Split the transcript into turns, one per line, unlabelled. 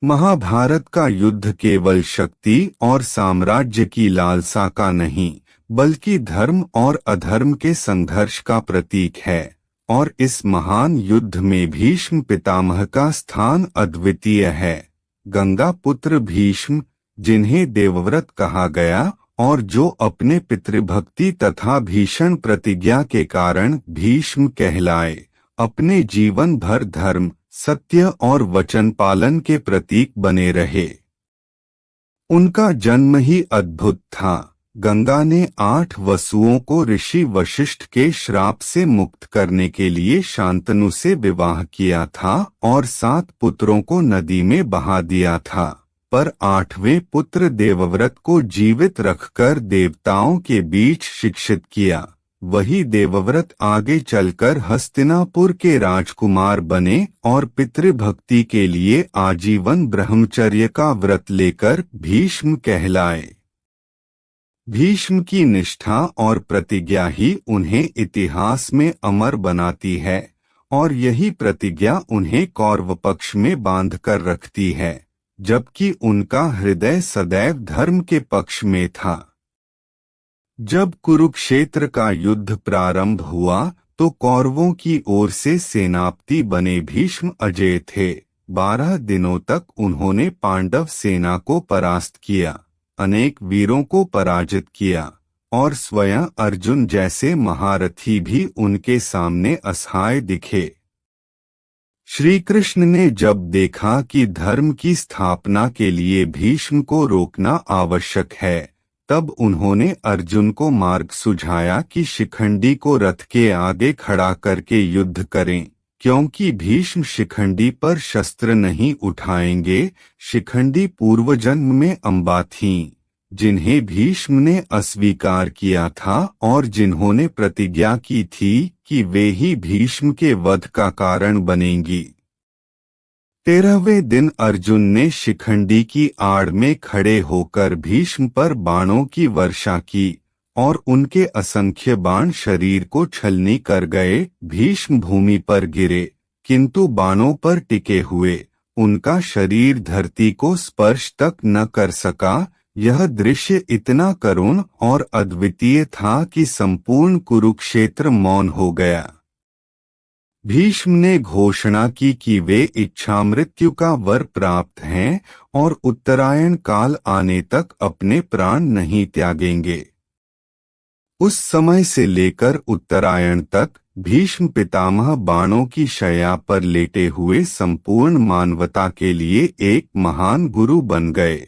महाभारत का युद्ध केवल शक्ति और साम्राज्य की लालसा का नहीं, बल्कि धर्म और अधर्म के संघर्ष का प्रतीक है। और इस महान युद्ध में भीष्म पितामह का स्थान अद्वितीय है। गंगा पुत्र भीष्म, जिन्हें देवव्रत कहा गया और जो अपने पितृभक्ति तथा भीषण प्रतिज्ञा के कारण भीष्म कहलाए, अपने जीवन भर धर्म, सत्य और वचन पालन के प्रतीक बने रहे। उनका जन्म ही अद्भुत था। गंगा ने 8 वसुओं को ऋषि वशिष्ठ के श्राप से मुक्त करने के लिए शांतनु से विवाह किया था और 7 पुत्रों को नदी में बहा दिया था, पर 8वें पुत्र देवव्रत को जीवित रखकर देवताओं के बीच शिक्षित किया। वही देवव्रत आगे चलकर हस्तिनापुर के राजकुमार बने और पितृभक्ति के लिए आजीवन ब्रह्मचर्य का व्रत लेकर भीष्म कहलाए। भीष्म की निष्ठा और प्रतिज्ञा ही उन्हें इतिहास में अमर बनाती है और यही प्रतिज्ञा उन्हें कौरव पक्ष में बांधकर रखती है, जबकि उनका हृदय सदैव धर्म के पक्ष में था। जब कुरुक्षेत्र का युद्ध प्रारंभ हुआ तो कौरवों की ओर से सेनापति बने भीष्म अजेय थे। 12 दिनों तक उन्होंने पांडव सेना को परास्त किया, अनेक वीरों को पराजित किया और स्वयं अर्जुन जैसे महारथी भी उनके सामने असहाय दिखे। श्री कृष्ण ने जब देखा कि धर्म की स्थापना के लिए भीष्म को रोकना आवश्यक है, तब उन्होंने अर्जुन को मार्ग सुझाया कि शिखंडी को रथ के आगे खड़ा करके युद्ध करें, क्योंकि भीष्म शिखंडी पर शस्त्र नहीं उठाएंगे। शिखंडी पूर्व जन्म में अम्बा थीं, जिन्हें भीष्म ने अस्वीकार किया था और जिन्होंने प्रतिज्ञा की थी कि वे ही भीष्म के वध का कारण बनेंगी। 13वें दिन अर्जुन ने शिखंडी की आड़ में खड़े होकर भीष्म पर बाणों की वर्षा की और उनके असंख्य बाण शरीर को छलनी कर गए। भीष्म भूमि पर गिरे, किंतु बाणों पर टिके हुए, उनका शरीर धरती को स्पर्श तक न कर सका। यह दृश्य इतना करुण और अद्वितीय था कि संपूर्ण कुरुक्षेत्र मौन हो गया। भीष्म ने घोषणा की कि वे इच्छा मृत्यु का वर प्राप्त हैं और उत्तरायण काल आने तक अपने प्राण नहीं त्यागेंगे। उस समय से लेकर उत्तरायण तक भीष्म पितामह बाणों की शैया पर लेटे हुए संपूर्ण मानवता के लिए एक महान गुरु बन गए।